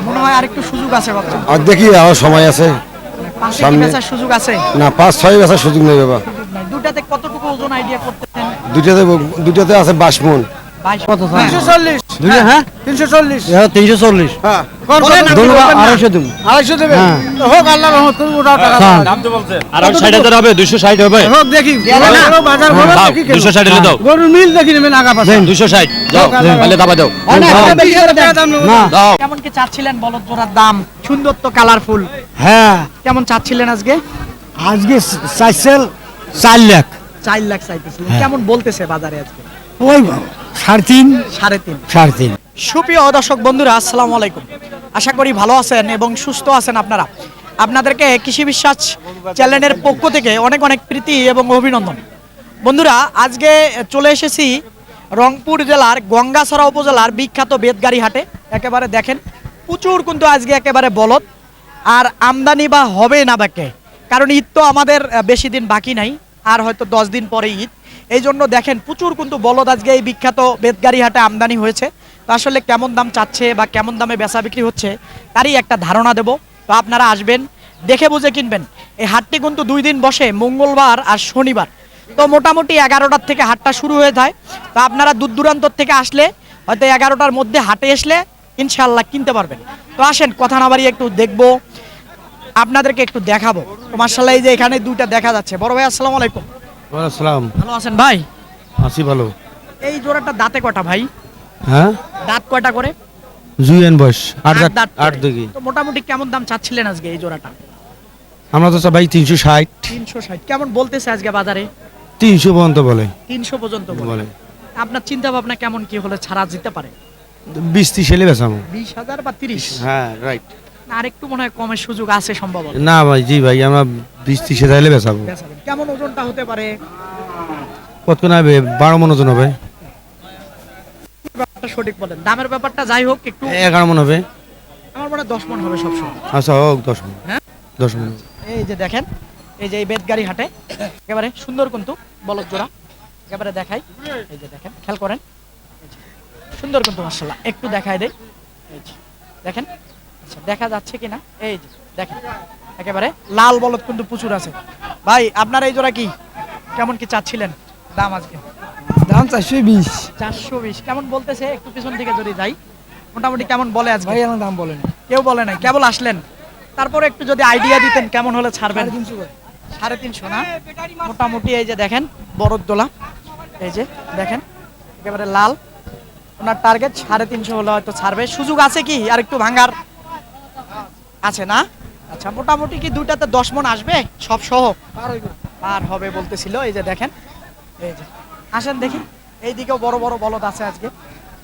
মনে হয় আরেকটু সুযোগ আছে ভাবছেন? আর দেখি আরো সময় আছে। পাঁচে কি সামনে বেচার সুযোগ আছে? না 5-6 বেচার সুযোগ নেই বাবা। সুযোগ নাই। দুটাতে কতটুকু ওজন আইডিয়া করতেছেন? দুটাতে আছে 22 মন। 22 কত স্যার? 340 দুইটা হ্যাঁ 340 340 হ্যাঁ বলেন আপনি, দুটো বলবেন না। 250 দেব 250 দেবে হ্যাঁ। তো হোক আল্লাহর রহমত করে ওটাও টাকা স্যার। দাম। আর 60,000 হবে 260 হবে হোক দেখি দেবে না? গরু বাজার ভালো দাও দেখি কেন। 260 হলে দাও গরুর মিল দেখি নেবেন আগা পাশে 260 দাও তাহলে দাবা দাও হয় না, একটা বেশি করে দেন। দাম নেবো না দাও কেমন কি চাচ্ছিলেন বলদ জোড়ার দাম? সুন্দর তো কালারফুল। হ্যাঁ কেমন চাচ্ছিলেন আজকে? আজকে চাইছেন 4 লাখ 4 লাখ চাইতেছিলেন। কেমন বলতেছে বাজারে আজকে? ওই 3.5 3.5। 3.5 সুপ্রিয় দর্শক বন্ধুরা, আসসালামু আলাইকুম। আশা করি ভালো আছেন এবং সুস্থ আছেন আপনারা। আপনাদেরকে কৃষি বিশ্বাস চ্যানেলের পক্ষ থেকে অনেক অনেক প্রীতি এবং অভিনন্দন। বন্ধুরা, আজকে চলে এসেছি রংপুর জেলার গঙ্গাছড়া উপজেলার বিখ্যাত বেতগাড়ি হাটে। একেবারে দেখেন প্রচুর কিন্তু আজকে একেবারে বলদ, আর আমদানি বা হবে না বাকে, কারণ ঈদ তো আমাদের বেশি দিন বাকি নাই, আর হয়তো 10 দিন পরে ঈদ। এই জন্য দেখেন প্রচুর কিন্তু বলদ আজকে এই বিখ্যাত বেতগাড়ি হাটে আমদানি হয়েছে। তো আসলে কেমন দাম চাচ্ছে বা কেমন দামে বেচা বিক্রি হচ্ছে তারই একটা ধারণা দেব। তো আপনারা আসবেন, দেখে বুঝে কিনবেন। এই হাটটি কিন্তু 2 দিন বসে, মঙ্গলবার আর শনিবার। তো মোটামুটি 11টার থেকে হাটটা শুরু হয়ে যায়। তো আপনারা দূর দূরান্তর থেকে আসলে হয়তো 11টার মধ্যে হাটে আসলে ইনশাআল্লাহ কিনতে পারবেন। তো আসেন, কথা না বাড়িয়ে একটু দেখবো, আপনাদেরকে একটু দেখাবো। তো মাশাআল্লাহ, এই যে এখানে দুইটা দেখা যাচ্ছে। বড় ভাই আসসালামু আলাইকুম। আসসালাম ভালো আছেন ভাই? আছি ভালো এই জোড়াটা দাঁতে কয়টা ভাই? হ্যাঁ দাঁত কয়টা করে? জুয়েন বয়স 8 আট দাঁত করে। 8 দিকে তো মোটামুটি কেমন দাম চাচ্ছিলেন আজকে এই জোড়াটা? আমরা তো সবাই 360 360। কেমন বলতেছে আজকে বাজারে? 300 পর্যন্ত বলে 300 পর্যন্ত বলে। বলে আপনার চিন্তা ভাবনা কেমন কি হলে ছাড়া যেতে পারে? 20-30 এলে বেচামু 20,000 বা 30? হ্যাঁ রাইট না, আরেকটু মনে হয় কমের সুযোগ আছে সম্ভবত। না ভাই জি ভাই আমরা 20-30 এলে বেচাবো বেচাবেন। কেমন ওজনটা হতে পারে? কত কোন হবে 12 মন ওজন হবে ব্যাপারটা সঠিক বলেন। দামের ব্যাপারটা যাই হোক, একটু 11 মন হবে আমার মনে হয় 10 মণ হবে সবসময়। আচ্ছা হোক 10 মন হ্যাঁ? 10 মন এই যে দেখেন, এই যে এই বেতগাড়ি হাটে একেবারে সুন্দর কিন্তু বলদ জোড়া একেবারে দেখাই। এই যে দেখেন, খেয়াল করেন, এই যে সুন্দর কিন্তু মাশাআল্লাহ। একটু দেখাই দেই, এই যে দেখেন, আচ্ছা দেখা যাচ্ছে কিনা, এই যে দেখেন একেবারে লাল বলদ কিন্তু প্রচুর আছে। ভাই আপনার এই জোড়া কি কেমন কি চাচ্ছিলেন দাম আজকে? দাম 420 420। কেমন বলতেছে একটু পিছন থেকে যদি যাই, মোটামুটি কেমন বলে আজকে? ভাই আমার দাম বলেন কেউ বলে নাই, কেবল আসলেন। তারপরে একটু যদি আইডিয়া দিতেন কেমন হলে ছাড়বেন? 350 না? মোটামুটি এই যে দেখেন বড় দোলা, এই যে দেখেন একেবারে লাল, ওনার টার্গেট 350 হলে হয়তো ছাড়বে। সুযোগ আছে কি আর একটু ভাঙার? আছে না? আচ্ছা, মোটামুটি কি দুইটাতে 10 মণ আসবে সব সহ? আর হবে বলতেছিল। এই যে দেখেন, এই যে আসেন দেখি, এইদিকেও বড় বড় বলদ আছে আজকে,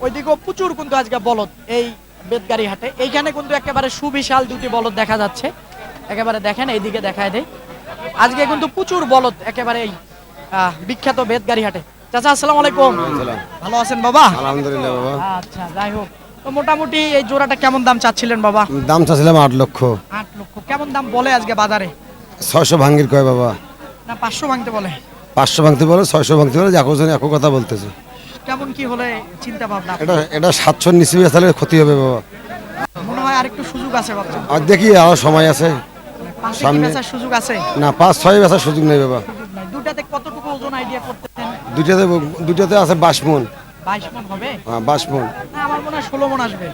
ওইদিকেও প্রচুর কিন্তু আজকে বলদ এই বেতগাড়ি হাটে। এইখানে কিন্তু একেবারে সুবিশাল দুটি বলদ দেখা যাচ্ছে। একেবারে দেখেন, এইদিকে দেখায় দেয়, আজকে কিন্তু প্রচুর বলদ একেবারে এই বিখ্যাত বেতগাড়ি হাটে। চাচা আসসালামু আলাইকুম। ভালো আছেন বাবা? আলহামদুলিল্লাহ বাবা। আচ্ছা, যাই হোক, তো মোটামুটি এই জোড়াটা কেমন দাম চাচ্ছিলেন বাবা? দাম চাচ্ছিলাম 8 লক্ষ। 8 লক্ষ। কেমন দাম বলে আজকে বাজারে? 600 ভাঙ্গির কয় বাবা। না 500 ভাঙতে বলে? 500 ভাঙতে বলে, 600 ভাঙতে বলে, একজন একই কথা বলতেছে। কেমন কি হলে চিন্তা ভাবনা? এটা 700 নিচে তাহলে ক্ষতি হবে বাবা। মনে হয় আরেকটু সুযোগ আছে ভাবছেন? আর দেখি আরো সময় আছে। পাঁচে কি সামনে- বেচার সুযোগ আছে? না 5-6 বেচার সুযোগ নেই বাবা। সুযোগ নাই। দুটাতে কতটুকু ওজন আইডিয়া করতেছেন? দুটাতে আছে 22 মন। 22 মণ হবে? হ্যাঁ 22 মন। না, আমার মনে হয় 16 মণ আসবে।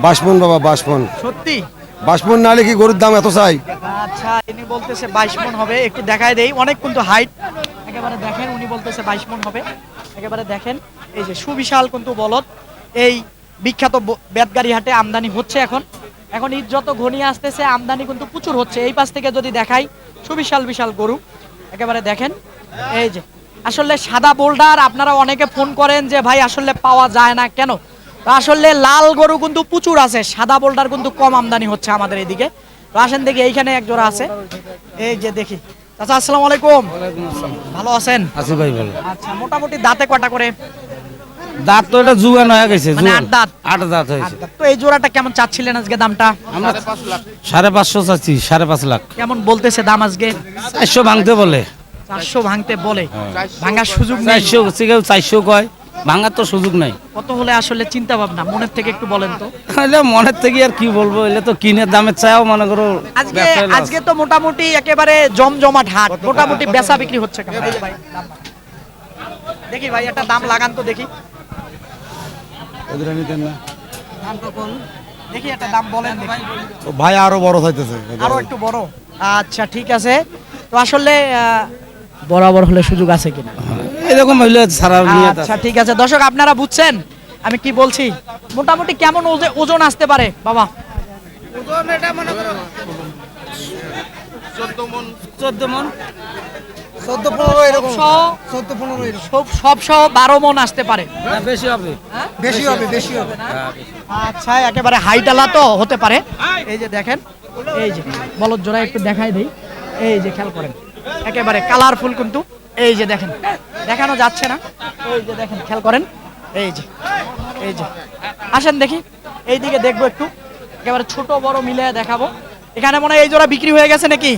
22 মন বাবা, 22 মন। সত্যি? 22 মন না হলে কি গরুর দাম এত চাই? আচ্ছা, ইনি বলতেছে 22 মণ হবে। একটু দেখায় দেই, অনেক কিন্তু হাইট। একেবারে দেখেন, উনি বলতেছে 22 মণ হবে। একেবারে দেখেন, এই যে সুবিশাল কিন্তু বলদ এই বিখ্যাত বেতগাড়ি হাটে আমদানি হচ্ছে। এখন ঈদ যত ঘনিয়ে আসতেছে আমদানি কিন্তু প্রচুর হচ্ছে। এই পাশ থেকে যদি দেখাই, সুবিশাল বিশাল গরু একেবারে দেখেন। এই যে আসলে সাদা বোল্ডার আপনারা অনেকে ফোন করেন যে ভাই আসলে পাওয়া যায় না কেন? তো আসলে লাল গরু কিন্তু প্রচুর আছে, সাদা বোল্ডার কিন্তু কম আমদানি হচ্ছে আমাদের এদিকে। তো আসেন দেখি, এইখানে এক জোড়া আছে, এই যে দেখি। আচ্ছা আসসালামু আলাইকুম। ভালো আছেন? আছি ভাই ভালো আচ্ছা, মোটামুটি দাঁতে কটা করে? দাঁত তো এটা জুয়ান হয়ে গেছে মানে 8 দাঁত। 8 দাঁত হয়েছে আট দাঁত। তো এই জোড়াটা কেমন চাচ্ছিলেন আজকে দামটা? আমরা 550 চাচ্ছি 5.5 লাখ কেমন বলতেছে দাম আজকে? 400 ভাঙতে বলে 400 ভাঙতে বলে, ভাঙার সুযোগ নেই। 400 কেউ 400 কয় ভাঙার তো সুযোগ নাই। কত হলে আসলে চিন্তা ভাবনা মনের থেকে একটু বলেন তো। এটা মনের থেকে আর কি বলবো, এলে তো কিনের দামের চাও মনে করো আজকে ব্যবসায় loss। আজকে তো মোটামুটি একেবারে জমজমাট হাট, মোটামুটি বেচা বিক্রি হচ্ছে কেমন? এই যে ভাই, দাম লাগান। দেখি ভাই একটা দাম লাগান তো দেখি। দেখি একটা দাম বলেন দেখি। ভাই আরো বড় চাইতেছে। আরো একটু বড়। আচ্ছা ঠিক আছে। তো আসলে বরাবর হলে সুযোগ আছে কিনা? এরকম হইলে সারা নিয়ে আচ্ছা ঠিক আছে দর্শক, আপনারা বুঝছেন আমি কি বলছি? মোটামুটি কেমন ওজন আসতে পারে বাবা? 14 মন 14-15 এরকম। সহ 14-15 এরকম। সব সহ 12 মন আসতে পারে। না, বেশি হবে। বেশি হবে, বেশি হবে। আচ্ছা একেবারে হাইটালা তো হতে পারে। এই যে দেখেন, এই যে বলদ জোড়া একটু দেখাই দেই। এই যে খেয়াল করেন, একেবারে কালারফুল কিন্তু। এই যে দেখেন, দেখানো যাচ্ছে না। এই যে দেখেন, খেয়াল করেন। এই যে এই যে আসেন দেখি, এই দিকে দেখবো একটু, একেবারে ছোট বড় মিলে দেখাবো। এখানে মনে হয় এই জোড়া বিক্রি হয়ে গেছে নাকি?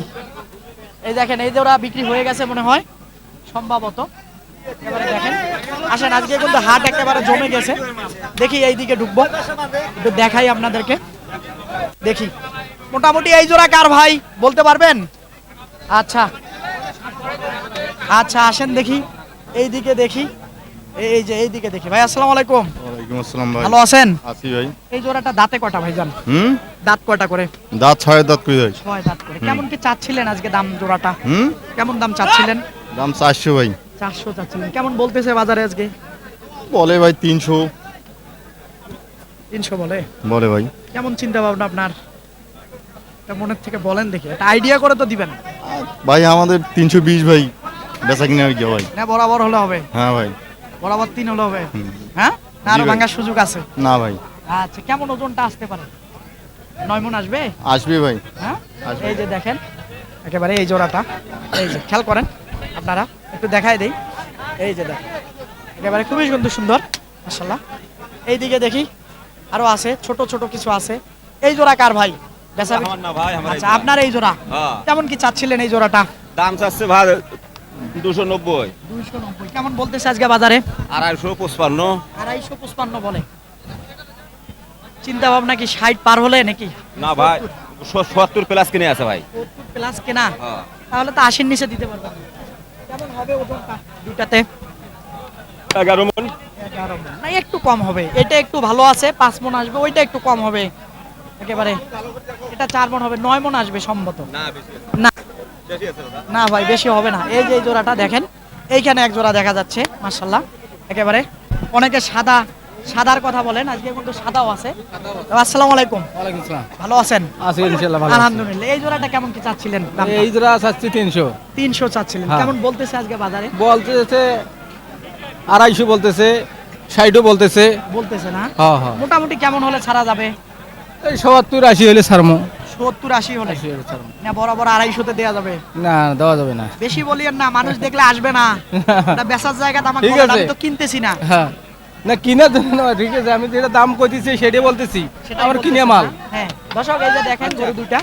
এই দেখেন, এই জোড়া বিক্রি হয়ে গেছে মনে হয় সম্ভবত। একেবারে দেখেন, আসেন আজকে কিন্তু হাট একেবারে জমে গেছে। দেখি এই দিকে ঢুকবো, একটু দেখাই আপনাদেরকে। দেখি মোটামুটি এই জোড়া কার ভাই বলতে পারবেন? আচ্ছা আচ্ছা আসেন দেখি এই দিকে দেখি। এই যে এই দিকে দেখি। ভাই আসসালামু আলাইকুম। ওয়ালাইকুম আসসালাম ভাই। ভালো আছেন? আছি ভাই। এই জোড়াটা দাঁতে কটা ভাইজান? হুম? দাঁত কয়টা করে? দাঁত ছয় দাঁত কই ভাই? 6 দাঁত করে। কেমন কি চাচ্ছিলেন আজকে দাম জোড়াটা? হুম? কেমন দাম চাচ্ছিলেন? দাম 400 ভাই। 400 চাচ্ছিলেন। কেমন বলতেছে বাজারে আজকে? বলে ভাই 300 300 বলে। বলে ভাই। কেমন চিন্তা ভাবনা আপনার? এটা মনের থেকে বলেন দেখি, একটা আইডিয়া করে তো দিবেন ভাই আমাদের 320 ভাই। বেচা কিনা আর কি ভাই? না, বরাবর হলে হবে? হ্যাঁ ভাই। বরাবর 3 হলে হবে? হুম। হ্যাঁ, না আরো জি ভাই। ভাঙার সুযোগ আছে? না ভাই। আচ্ছা কেমন ওজনটা আসতে পারে? 9 মণ আসবে? আসবে ভাই। হ্যাঁ, আসবে। এই যে দেখেন একেবারে এই জোড়াটা, এই যে খেয়াল করেন আপনারা, একটু দেখাই দেই। এই যে দেখেন, একেবারে খুবই সুন্দর সুন্দর মাশাআল্লাহ। এই দিকে দেখি আরো আছে, ছোট ছোট কিছু আছে। এই জোড়া কার ভাই? বেচা বিক্রি? আমার না ভাই, আমার আচ্ছা আপনার এই জোড়া। হ্যাঁ। কেমন কি চাচ্ছিলেন এই জোড়াটা? দাম চাচ্ছে ভাই 290, 290। কেমন বলতেছে আজকে বাজারে? 255। 255 বলে। চিন্তা ভাবনা কি 60 পার হলে নাকি? না ভাই 70 প্লাস কিনে আছে ভাই। 70 প্লাস কেনা? হ্যাঁ। তাহলে তো 80 নিচে দিতে পারবেন। কেমন হবে ওজনটা দুটাতে? 11 মণ। 11 মণ। না একটু কম হবে, এটা একটু ভালো আছে 5 মণ আসবে, ওইটা একটু কম হবে একেবারে। এটা 4 মণ হবে, 9 মণ আসবে সম্ভবত। না বেশি আছে। না বেশি আছে দাদা। না ভাই বেশি হবে না। এই যে এই জোড়াটা দেখেন, এইখানে এক জোড়া দেখা যাচ্ছে মাশাআল্লাহ। একেবারে অনেকে সাদার কথা বলেন, আজকে কিন্তু সাদাও আছে। আসসালামু আলাইকুম। ওয়ালাইকুম আসসালাম। ভালো আছেন? আছি ইনশাআল্লাহ ভালো আছি। আলহামদুলিল্লাহ। এই জোড়াটা কেমন কি চাচ্ছিলেন দামটা? এই জোড়া চাচ্ছি 300। 300 চাচ্ছিলেন। হ্যাঁ। কেমন বলতেছে আজকে বাজারে? বলতেছে 250 বলতেছে, 60ও বলতেছে। বলতেছে না? হ্যাঁ হ্যাঁ। মোটামুটি কেমন হলে ছাড়া যাবে? এই 70-80 হলে ছাড়মু। 70-80 হলে? 80 হলে ছাড়মু। না বরাবর 250 দেয়া যাবে? না দেওয়া যাবে না। বেশি বলিয়েন না, মানুষ দেখলে আসবে না। এটা বেচার জায়গা তো আমার ঠিক বলেন, আছে। আমি তো কিনতেছি না। হ্যাঁ না কিনার জন্য নয়, ঠিক আছে, আমি যেটা দাম কইতেছি সেটাই বলতেছি। সেটাই আমার বলতেছি কিনে না? মাল। হ্যাঁ দর্শক এই যে দেখেন গরু দুইটা,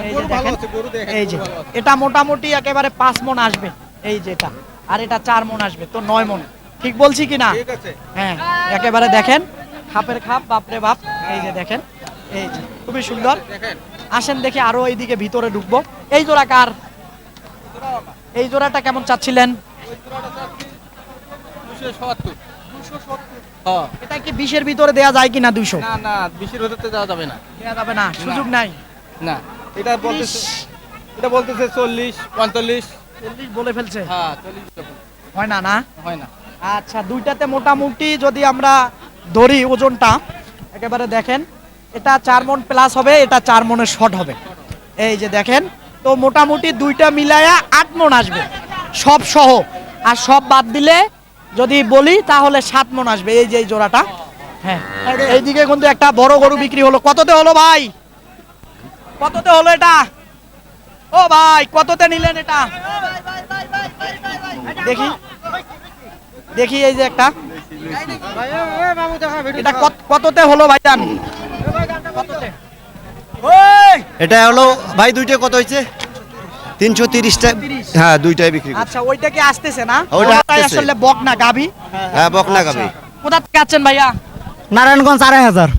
এই যে গরু ভালো দেখেন, আছে, গরু দেখেন, এই যে গরু ভালো আছে। এটা মোটামুটি একেবারে 5 মণ আসবে এই যেটা, আর এটা 4 মণ আসবে, তো 9 মণ। ঠিক বলছি কি না? ঠিক আছে। হ্যাঁ একেবারে দেখেন, খাপের খাপ, বাপরে বাপ। এই যে দেখেন, এই যে খুবই সুন্দর। আসেন দেখি আরো এইদিকে ভিতরে ঢুকবো। এই জোড়া কার? এই জোড়াটা কেমন চাচ্ছিলেন? 270। হ্যাঁ। এটা কি 20-এর ভিতরে দেয়া যায় কিনা? 200 না না 20-এর ভিতরে যাওয়া যাবে না। দেয়া যাবে না, সুযোগ নাই। না এটা বলতেছে, এটা বলতেছে 40 45। 40 বলে ফেলছে। হ্যাঁ 40 হয় না না? হয় না। আচ্ছা দুইটাতে মোটামুটি যদি আমরা ধরি ওজনটা, একেবারে দেখেন এটা 4 মণ প্লাস হবে, এটা 4 মণের শর্ট হবে। এই যে দেখেন, তো মোটামুটি দুইটা মিলায়া 8 মণ আসবে সব সহ, আর সব বাদ দিলে যদি বলি তাহলে 7 মণ আসবে। এই যে এই জোড়াটা। হ্যাঁ এইদিকে কিন্তু একটা বড় গরু বিক্রি হলো। কততে হলো ভাই? কততে হলো এটা? ও ভাই কততে নিলেন এটা? দেখি দেখি এই যে একটা, এটা কততে হলো ভাইজান? কততে? এটা হলো ভাই দুইটা কত হয়েছে? 330টা। হ্যাঁ দুইটাই বিক্রি করছি। আচ্ছা ওইটা কি আসতেছে না? ওইটা ওটাই আসতেছে। আসলে বকনা গাভী। হ্যাঁ বকনা গাবে। আচ্ছা, কোথা থেকে আছেন ভাইয়া? নারায়ণগঞ্জ 2500।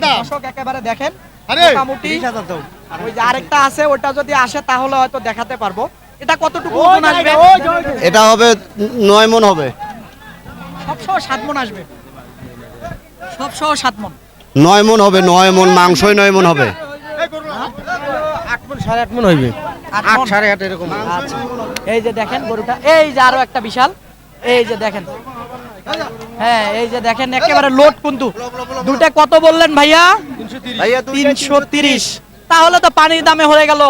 দর্শক একেবারে দেখেন মোটামুটি ওই যে আরেকটা আছে, ওটা যদি আসে তাহলে হয়তো দেখাতে পারবো। এটা কতটুকু ওজন আসবে? এটা হবে 9 মণ হবে। সবসহ 7 মণ আসবে, সবসহ 7 মণ। 9 মণ হবে, 9 মণ মাংসই 9 মণ হবে। 8 মণ 8.5 মণ হইবে। 8 8 8.5 এরকম। আচ্ছা, এই যে দেখেন গরুটা, এই যে আরো একটা বিশাল, এই যে দেখেন, হ্যাঁ এই যে দেখেন একেবারে লোড কিন্তু। দুটা কত বললেন ভাইয়া? 330। তাহলে তো পানির দামে হয়ে গেল।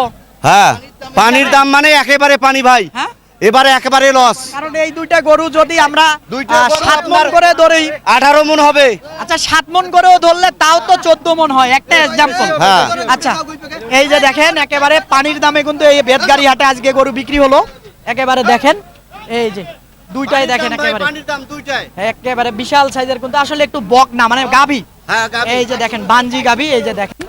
হ্যাঁ, পানির দাম মানে একেবারে পানি ভাই, হ্যাঁ, এবারে একেবারে লস। কারণ এই দুইটা গরু যদি আমরা দুইটা গরু 7 মণ আপনার করে ধরি, 18 মণ হবে। আচ্ছা 7 মণ করেও ধরলে তাও তো 14 মণ হয়, একটা এক্সাম্পল। হ্যাঁ। আচ্ছা, এই যে দেখেন একেবারে পানির দামে কিন্তু এই বেতগাড়ি হাটে আজকে গরু বিক্রি হলো। একেবারে দেখেন, এই যে দুইটাই দেখেন একেবারে পানির দাম দুইটাই। একেবারে বিশাল সাইজের, কিন্তু আসলে একটু বক না, মানে গাভী। হ্যাঁ, এই যে দেখেন বানজি গাভী, এই যে দেখেন,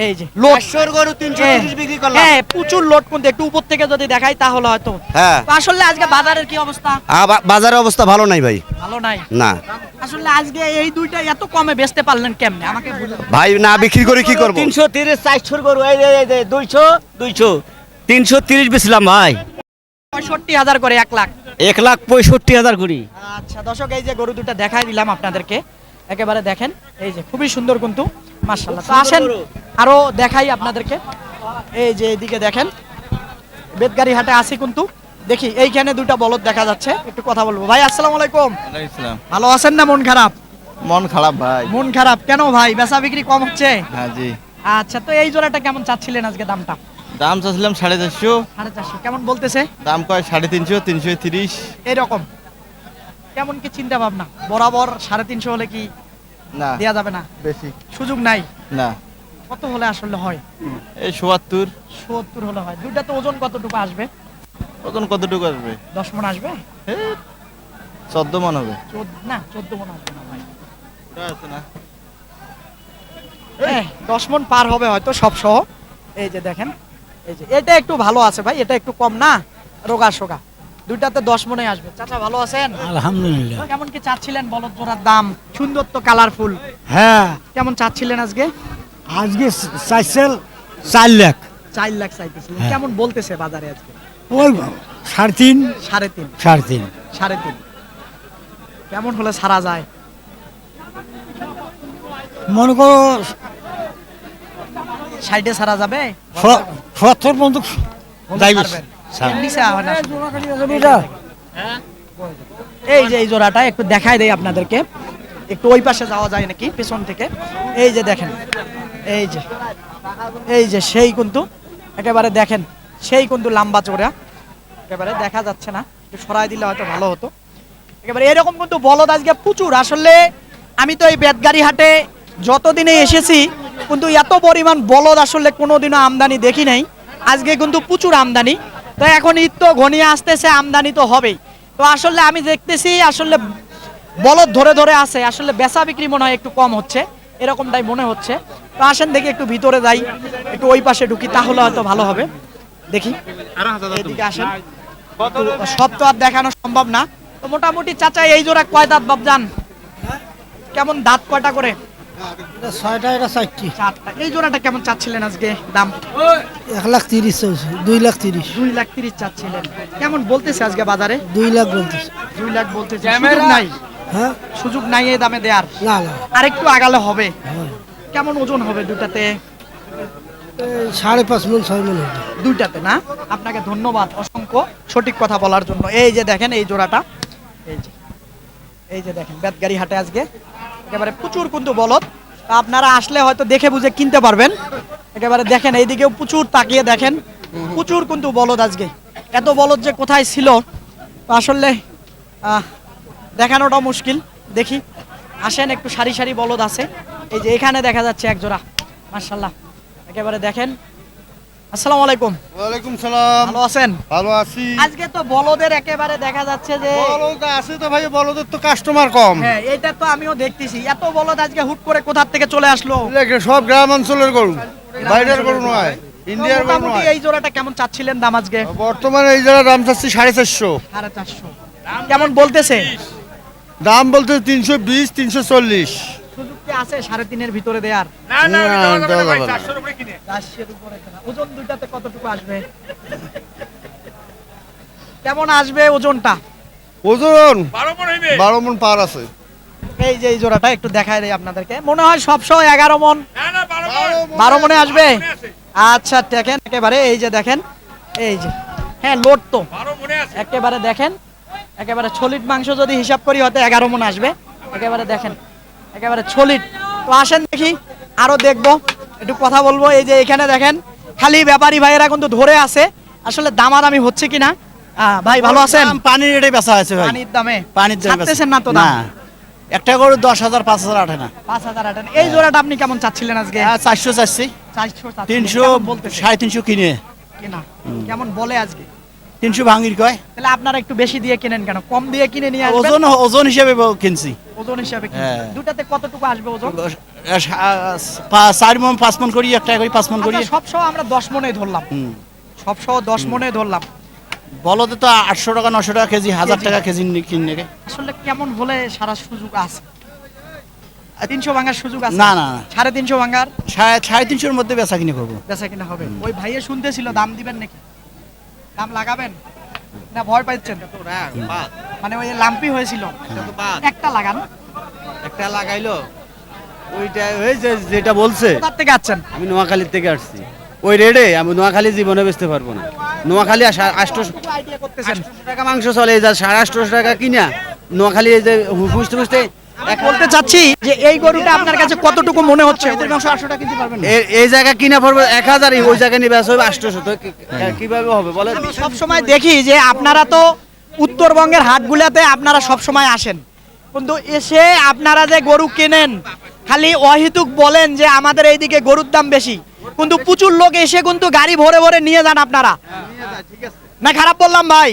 এই যে লোড 500 গরু 330 বিক্রি করলাম। হ্যাঁ প্রচুর লোড, কিন্তু একটু উপর থেকে যদি দেখাই তাহলে হয়তো। হ্যাঁ, তো আসলে আজকে বাজারের কি অবস্থা? বাজারের অবস্থা ভালো নাই ভাই। ভালো নাই। না আসলে আজকে এই দুইটা এত কমে বেচতে পারলেন কেমনে আমাকে বুঝুন। ভাই, না বিক্রি করে কি করব? 330 400 গরু, এই যে 200 330 বেচলাম ভাই। 65,000 করে 1 লাখ। 1,65,000 করি। আচ্ছা দর্শক, এই যে গরু দুটো দেখাই দিলাম আপনাদেরকে, একেবারে দেখেন, এই যে খুবই সুন্দর কিন্তু মাশাআল্লাহ। তো আসেন আরো দেখাই আপনাদেরকে, এই যে এইদিকে দেখেন বেতগাড়ি হাটে আসি কিন্তু, দেখি এইখানে দুইটা বলদ দেখা যাচ্ছে, একটু কথা বলবো। ভাই আসসালামু আলাইকুম। ভালো আছেন না? মন খারাপ? মন খারাপ ভাই। মন খারাপ কেন ভাই? বেচা বিক্রি কম হচ্ছে? হ্যাঁ জি। আচ্ছা, তো এই জোড়াটা কেমন চাচ্ছিলেন আজকে দামটা? দাম চাচ্ছিলাম 450, 450। কেমন বলতেছে? দাম কয় 350, 330। এরকম কেমন কি চিন্তা ভাবনা? বরাবর 350 হলে কি না, দেয়া যাবে না? বেশি সুযোগ নাই? না। কত হলে আসলে হয়? এই 77। 70 হলে হয়। দুইটা তো ওজন কতটুকু আসবে? ওজন কতটুকু আসবে? 10 মণ আসবে? 14 মণ হবে। 14 মণ আসবে না ভাই। ওটা আছে না? 10 মণ পার হবে হয়তো সব সহ। এই যে দেখেন, এই যে এটা একটু ভালো আছে ভাই, এটা একটু কম না, রোগা সোগা। দুইটাতে 10 মণই আসবে। চাচা ভালো আছেন? আলহামদুলিল্লাহ। কেমন কি চাচ্ছিলেন বলদ জোড়ার দাম? সুন্দর তো, কালারফুল। হ্যাঁ, কেমন চাচ্ছিলেন আজকে? আজকে চাইছেন 4 লাখ। 4 লাখ চাইতেছিলেন। হ্যাঁ। কেমন বলতেছে বাজারে আজকে? ওই 3.5 3.5। 3.5 3.5 কেমন হলে ছাড়া যায়? মনে করো সাইডে ছাড়া যাবে? 70 পর্যন্ত যাইবে। ছাড়বেন? এমনি চা হয় না শুধু। এই যে এই জোড়াটা একটু দেখাই দেই আপনাদেরকে, একটু ওই পাশে যাওয়া যায় নাকি পেছন থেকে। এই যে দেখেন, এই যে এই যে সেই কিন্তু একেবারে দেখেন, সেই কিন্তু লম্বা চওড়া, একেবারে দেখা যাচ্ছে না, একটু সরাই দিলে হয়তো ভালো হতো। একেবারে এরকম কিন্তু বলদ আজকে প্রচুর। আসলে আমি তো এই বেতগাড়ি হাটে যতদিনে এসেছি কিন্তু এত পরিমাণ বলদ আসলে কোনোদিনও আমদানি দেখি নাই। আজকে কিন্তু প্রচুর আমদানি। তো এখন ঈদ তো ঘনিয়ে আসতেছে, আমদানি তো হবেই। তো আসলে আমি দেখতেছি আসলে বলদ ধরে ধরে আছে, আসলে বেচা বিক্রি মনে হয় একটু কম হচ্ছে, এরকমটাই মনে হচ্ছে। তো আসেন দেখি একটু ভিতরে যাই, একটু ওই পাশে ঢুকি, তাহলে হয়তো ভালো হবে। দেখি এদিকে আসেন, সব তো আর দেখানো সম্ভব না। তো মোটামুটি চাচা এই জোড়া কয় দাঁত বাবজান? কেমন দাঁত কয়টা করে? 6টা, এটা 4টি। 4টা। এই জোড়াটা কেমন চাচ্ছিলেন আজকে দাম? 1,30,000 চলছে। 2,30,000। 2,30,000 চাচ্ছিলেন। কেমন বলতেছে আজকে বাজারে? 2 লাখ বলতেছে। 2 লাখ বলতেছে। সুযোগ নাই? হ্যাঁ, সুযোগ নাই এই দামে দেওয়ার? না না, আরেকটু আগালে হবে। কেমন ওজন হবে দুটাতে? 5.5 মণ 6 মণ হবে। দুইটাতে না? আপনাকে ধন্যবাদ অসংখ্য সঠিক কথা বলার জন্য। এই যে দেখেন এই জোড়াটা, এই যে দেখেন বেতগাড়ি হাটে আজকে একেবারে প্রচুর কিন্তু বলদ। তা আপনারা আসলে হয়তো দেখে বুঝে কিনতে পারবেন। একেবারে দেখেন এইদিকেও প্রচুর, তাকিয়ে দেখেন প্রচুর কিন্তু বলদ আজকে। এত বলদ যে কোথায় ছিল তো আসলে দেখানোটা মুশকিল। দেখি আসেন, একটু সারি সারি বলদ আছে। এই যে এখানে দেখা যাচ্ছে এক জোড়া, মাশাআল্লাহ। একেবারে দেখেন। আসসালামু আলাইকুম। ওয়ালাইকুম সালাম। ভালো আছেন? ভালো আছি। আজকে তো বলদের একেবারে দেখা যাচ্ছে যে, বলদ আছে তো ভাই, বলদের তো কাস্টমার কম। হ্যাঁ এটা তো আমিও দেখতেছি, এত বলদ আজকে হুট করে কোথা থেকে চলে আসলো? দেখে সব গ্রাম অঞ্চলের গরু, বাইরের গরু নয়, তো ইন্ডিয়ার গরু মোটামুটি নয়। এই জোড়াটা কেমন চাচ্ছিলেন দাম আজকে? বর্তমানে এই জায়গার দাম চাচ্ছি 450। 450। কেমন বলতেছে? দাম বলতে 320 340। সুযোগ কি আছে 3.5 ভিতরে দেয়ার? দেওয়া যাবে না। 400 উপরে কেনা। ওজন দুইটাতে কতটুকু আসবে? কেমন আসবে ওজনটা? ওজন 12 মণ পার আছে। এই যে এই জোড়াটা একটু দেখায় দেই আপনাদেরকে, মনে হয় সবসময় 11 মণ 12 মণে আসবে। আচ্ছা দেখেন একেবারে এই যে দেখেন এই যে, হ্যাঁ লোড তো একেবারে দেখেন, একেবারে ছলিট মাংস যদি হিসাব করি হয়তো 11 মণ আসবে। একেবারে দেখেন একেবারে ছলিট। তো আসেন দেখি আরো দেখবো, একটু কথা বলবো। এই যে এখানে দেখেন খালি ব্যাপারী ভাইয়েরা কিন্তু ধরে আছে, আসলে দামাদামি হচ্ছে কিনা। ভাই ভালো আছেন? পানির রেটে বেচা আছে ভাই। পানির দামে পানির দামে ছাড়তেছেন না তো দাম? একটা গরু 10,000 5,000 আঠে না। 5,000 আটেন। এই জোড়াটা আপনি কেমন চাচ্ছিলেন আজকে? 400 চাচ্ছি। 400 চাচ্ছিলেন। 300 কেমন বলতেছে? 350 কিনে কেনা কেমন বলে আজকে? 300 ভাঙির কয়। তাহলে আপনারা একটু বেশি দিয়ে কিনেন কেন? কম দিয়ে কিনে নিয়ে আসবেন। ওজন ওজন হিসেবে কিনছি। ওজন হিসাবে কিনেন। হ্যাঁ। দুটাতে কতটুকু আসবে ওজন? 4 মণ 5 মণ করি, একটা করি 5 মণ করি। আচ্ছা, সবসহ আমরা 10 মণে ধরলাম, সবসহ 10 মণে ধরলাম। বলতে তো 800 টাকা 900 টাকা কেজি, 1000 টাকা কেজি কিনে। আসলে কেমন হলে সারা সুযোগ আছে? 300 ভাঙার সুযোগ আছে? না না না 350 ভাঙার 350 মধ্যে বেচা কিনে করবো। বেচা কিনা হবে। ওই ভাইয়ে শুনতেছিল দাম দিবেন নাকি? দাম লাগাবেন না ভয় পাচ্ছেন? মানে ওই লাম্পি হয়েছিল একটা লাগান। একটা লাগাইলো ওইটা ওই যে যেটা বলছে। কোথা থেকে আছেন? আমি নোয়াখালীর থেকে আসছি, ওই রেডে আমি নোয়াখালী জীবনে বেচতে পারবো না। নোয়াখালী 800 আইডিয়া করতেছেন? টাকা মাংস চলে, এই যা 850 টাকা কিনা নোয়াখালী এই যে খুঁজতে খুঁজতে বলতে চাচ্ছি যে এই গরুটা আপনার কাছে কতটুকু মনে হচ্ছে? মাংস 800 টাকা কিনতে পারবেন? এই জায়গা কিনা পড়বে 1000, ওই জায়গায় নিয়ে বেচা হবে 800। তো কিভাবে হবে বলেন? আমি সব সময় দেখি যে আপনারা তো উত্তরবঙ্গের হাটগুলাতে আপনারা সব সময় আসেন, কিন্তু এসে আপনারা যে গরু কেনেন খালি অহেতুক বলেন যে আমাদের এইদিকে গরুর দাম বেশি, কিন্তু প্রচুর লোক এসে কিন্তু গাড়ি ভরে ভরে নিয়ে যান আপনারা। না খারাপ বললাম ভাই?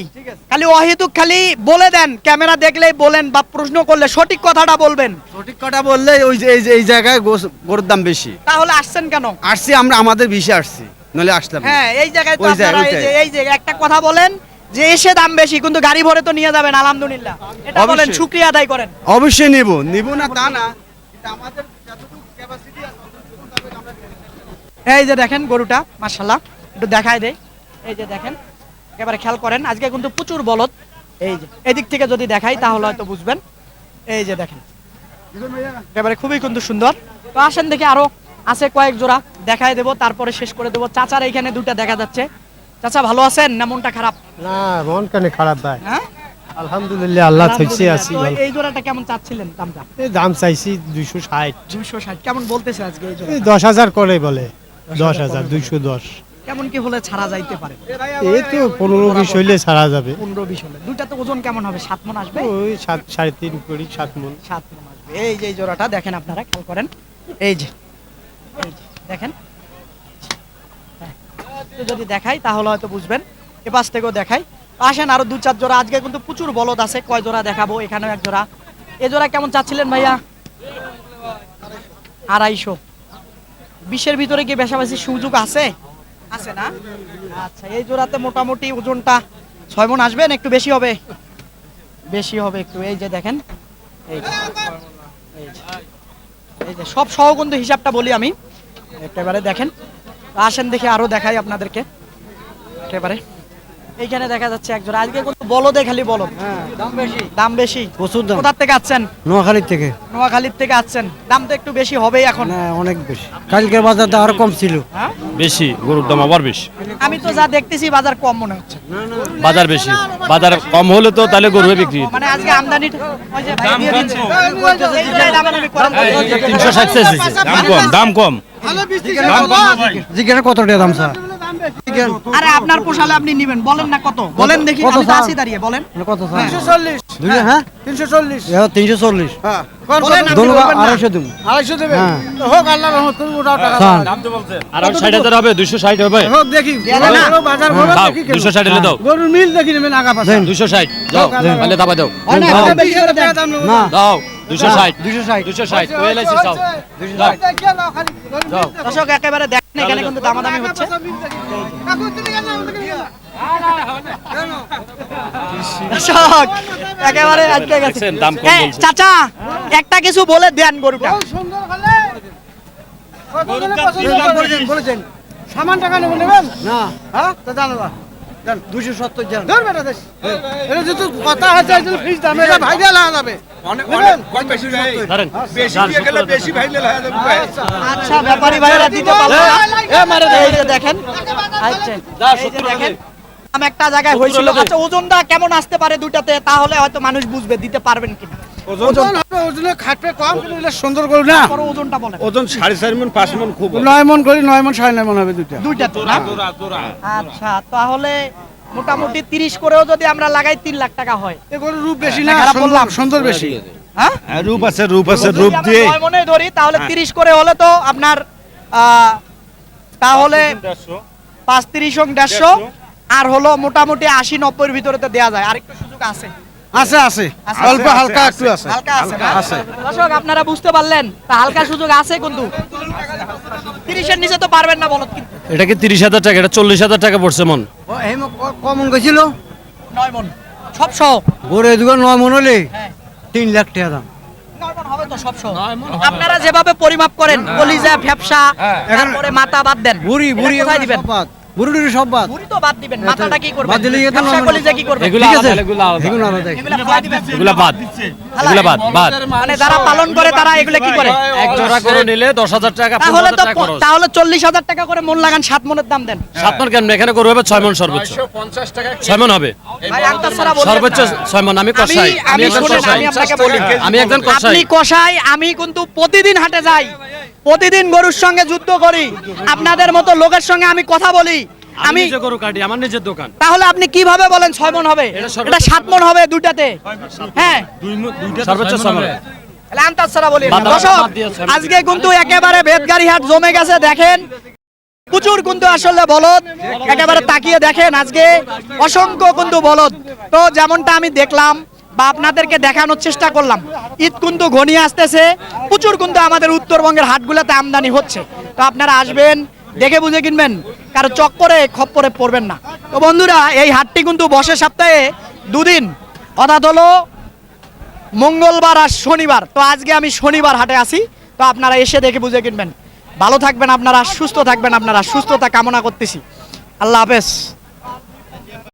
খালি অহেতুক খালি বলে দেন, ক্যামেরা দেখলেই বলেন বা প্রশ্ন করলে সঠিক কথাটা বলবেন। সঠিক কথা বললে ওই যে এই জায়গায় গরুর দাম বেশি। তাহলে আসছেন কেন? আসছি আমরা আমাদের বিষে আসছি, নলে আসলাম না। হ্যাঁ এই জায়গায় তো ওই আপনারা এই যে একটা কথা বলেন যে এসে দাম বেশি কিন্তু গাড়ি ভরে তো নিয়ে যাবেন, আলহামদুলিল্লাহ এটা বলেন, অবশ্যই। শুকরিয়া আদায় করেন। অবশ্যই নিব না তা না। এই যে দেখেন গরুটা মাশাআল্লাহ, একটু দেখায় দেই। এই যে দেখেন একেবারে খেয়াল করেন, আজকে কিন্তু প্রচুর বলদ। এই যে এদিক থেকে যদি দেখাই তাহলে হয়তো বুঝবেন। এই যে দেখেন একেবারে খুবই কিন্তু সুন্দর। তো আসেন দেখি আরো আছে কয়েক জোড়া দেখায় দেবো, তারপরে শেষ করে দেবো। চাচার এইখানে দুটা দেখা যাচ্ছে। চাচা ভালো আছেন না মনটা খারাপ? না মন কেন খারাপ ভাই, হ্যাঁ আলহামদুলিল্লাহ আল্লাহ থইছে আছি। তো এই জোড়াটা কেমন চাচ্ছিলেন দামটা? এই দাম চাইছি 260। 260 কেমন বলতেছে আজকে এই জোড়া? এই 10,000 করে বলে, 10,000 210। কেমন কি হলে ছাড়া যাইতে পারে? এই তো 15-20 হইলে ছাড়া যাবে। 15-20 হলে। দুইটাতে ওজন কেমন হবে? 7 মণ আসবে? ওই 7.5 করি 7 মণ। 7 মণ আসবে। এই যে এই জোড়াটা দেখেন আপনারা খেয়াল করেন, এই যে দেখেন। হ্যাঁ, একটু যদি দেখাই তাহলে হয়তো বুঝবেন। এ পাশ থেকেও দেখাই। আসেন আরো 2-4 জোড়া, আজকে কিন্তু প্রচুর বলদ আছে। কয় জোড়া দেখাবো? এখানেও এক জোড়া। এই জোড়া কেমন চাচ্ছিলেন ভাইয়া? 250। 20-এর ভিতরে কি বেশাবেশি সুযোগ আছে? আছে না? আচ্ছা এই জোড়াতে মোটামুটি ওজনটা 6 মণ আসবে না একটু বেশি হবে? বেশি হবে একটু। এই যে দেখেন এই যে এই যে সব সহ কিন্তু হিসাবটা বলি আমি একেবারে দেখেন। আসেন দেখি আরো দেখাই আপনাদেরকে। একেবারে এইখানে দেখা যাচ্ছে এক জোড়া, আজকে কিন্তু বলদে খালি বলদ। দাম বেশি প্রচুর দাম। কোথা থেকে আসছেন? নোয়াখালীর থেকে। নোয়াখালীর থেকে আসছেন, দাম তো একটু বেশি হবেই এখন। অনেক বেশি, কালকের বাজারটা আরো কম ছিল। হ্যাঁ? বেশি, গরুর দাম আবার বেশি। আমি তো যা দেখতেছি বাজার কম মনে হচ্ছে। বাজার বেশি, বাজার কম হলে তো তাহলে গরু বিক্রি। মানে আজকে আমদানি ওই যে ভাই দিয়ে দিচ্ছে। এই জন্যই দামাদামি করেন। 360 চেয়েছে, দাম কম, দাম কম। জিজ্ঞাসা কত টাকা দাম স্যার? আরে আপনার পোষালে আপনি নেবেন, বলেন না কত? বলেন দেখি, আমি তো আছি দাঁড়িয়ে, বলেন। কত স্যার? 340। হ্যাঁ 340। 340। হ্যাঁ বলেন, আপনি বলবেন না। 250 দেব। 250 দেবেন? হোক, আল্লাহর রহমত, তুমি ওটাও টাকা দাও। দাম তো বলছেন। আর 60,000 হবে, 260 হবে। হোক দেখি, দেবে না বাজার ভালো দাও, দেখি। 260 এলে দাও। গরুর মিল দেখি নেবেন আগা পাশে। 260 দাও, তাহলে দাবা দাও। হয় না, এটা বেশি করে দেন। না দাও, 260 260 260 ওই এলাইছি চাও দর্শক একেবারে দেখেন এখানে কিন্তু দামাদামি হচ্ছে দর্শক একেবারে আটকে গেছে দেখছেন, দাম কম এই, বলছে। চাচা একটা কিছু বলে দেন গরুটা সামান টাকা নেবেন না হ্যাঁ তা জানো না 270 জান ধর বেটা দেশ এটা যেহেতু কথা আছে একজন ফিস দাম এটা ভাইরাল হয়ে যাবে ধরেন আচ্ছা ব্যাপারী ভাইরা দিতে পারলো না এই যে দেখেন আচ্ছা এই যে দেখেন আমি একটা জায়গায় হয়েছিল আচ্ছা ওজনটা কেমন আসতে পারে দুটাতে তাহলে হয়তো মানুষ বুঝবে দিতে পারবেন কিনা ওজন হবে ওজনে খাটবে কম কিন্তু এটা সুন্দর করে না বড় ওজনটা বলেন ওজন 4.5 মণ 5 মণ খুব 9 মণ করি 9 মণ 9.5 মণ হবে দুইটা দুইটাতে না আচ্ছা তাহলে মোটামুটি 30 করেও যদি আমরা লাগাই 3 লাখ টাকা হয় এগুলো রূপ বেশি না খারাপ বললাম। সুন্দর বেশি হ্যাঁ রূপ আছে রূপ যদি আমরা 9 মনে ধরি তাহলে 30 করে হলে তো আপনার তাহলে 5-30 150 আর হলো মোটামুটি 80-90 এর ভিতরে তো দেয়া যায় আরেকটু সুযোগ আছে আছে আছে আছে, অল্প আছে, হালকা একটু আছে হালকা আছে না? দর্শক আপনারা বুঝতে পারলেন তা হালকা সুযোগ আছে কিন্তু 30 এর নিচে তো পারবেন না বলো কিন্তু এটা কি 30,000 টাকা এটা 40,000 টাকা পড়ছে মন কমন গেছিল 9 মণ সব সহ গড়ে দুটো 9 মণ হলে হ্যাঁ 3 লাখ টাকা দাম 9 মণ হবে তো সব সহ আপনারা যেভাবে পরিমাপ করেন কলিজা ফ্যাপসা তারপরে মাথা বাদ দেন বুড়ি এটা বুড়ি কোথায় দিবেন বুড়ি টুড়ি সব বাদ বুড়ি তো বাদ দিবেন মাথাটা কি করবেন বাদ দিলে ইয়ে তো ফ্যাপসা 9 মণ। কলিজা কি করবেন এগুলো ঠিক আলাদা আছে। এগুলো আলাদা এগুলো আলাদা এগুলা ফালাই দিবেন এগুলো বাদ এগুলো বাদ বাদ মানে যারা পালন করে তারা এগুলো কি করে এক জোড়া করে নিলে 10,000 টাকা তাহলে 15,000 তো টাকা খরচ তাহলে 40,000 টাকা করে মন লাগান 7 মনের দাম দেন 7 মণ কেন এখানে গরু হবে 6 মণ সর্বোচ্চ 6 মণ হবে ভাই আক্তার সারা বলবেন সর্বোচ্চ না। 6 মণ আমি কষাই আমি একজন শুনেন, কষাই আমি আপনাকে বলি আমি একজন কষাই আপনি কষাই আমি কিন্তু প্রতিদিন হাটে যাই প্রতিদিন গরুর সঙ্গে যুদ্ধ করি আপনাদের মতো লোকের সঙ্গে আমি কথা বলি আমি আমি নিজে গরু কাটি আমার নিজের দোকান তাহলে আপনি কিভাবে বলেন 6 মণ হবে এটা সর্বোচ্চ এটা 7 মণ হবে দুইটাতে হ্যাঁ সর্বোচ্চ 6 মণ তাহলে আন্তাজ ছাড়া বলি বাদ দাও, দর্শক বাদ দিয়ে ছয় মণ। আজকে কিন্তু একেবারে বেদগাড়ি হাট জমে গেছে দেখেন প্রচুর কিন্তু আসলে বলদ একেবারে তাকিয়ে দেখেন আজকে অসংখ্য কিন্তু বলদ তো যেমনটা আমি দেখলাম বা আপনাদেরকে দেখানোর চেষ্টা করলাম ঈদ কিন্তু ঘনিয়ে আসতেছে প্রচুর কিন্তু আমাদের উত্তরবঙ্গের হাটগুলোতে আমদানি হচ্ছে তো আপনারা আসবেন দেখে বুঝে কিনবেন কারো চক্করে খপ্পরে পড়বেন না তো বন্ধুরা এই হাটটি কিন্তু বসে সপ্তাহে দুদিন অর্থাৎ হলো মঙ্গলবার আর শনিবার তো আজকে আমি শনিবার হাটে আসি তো আপনারা এসে দেখে বুঝে কিনবেন ভালো থাকবেন আপনারা সুস্থ থাকবেন আপনারা সুস্থতা কামনা করতেছি আল্লাহ হাফেজ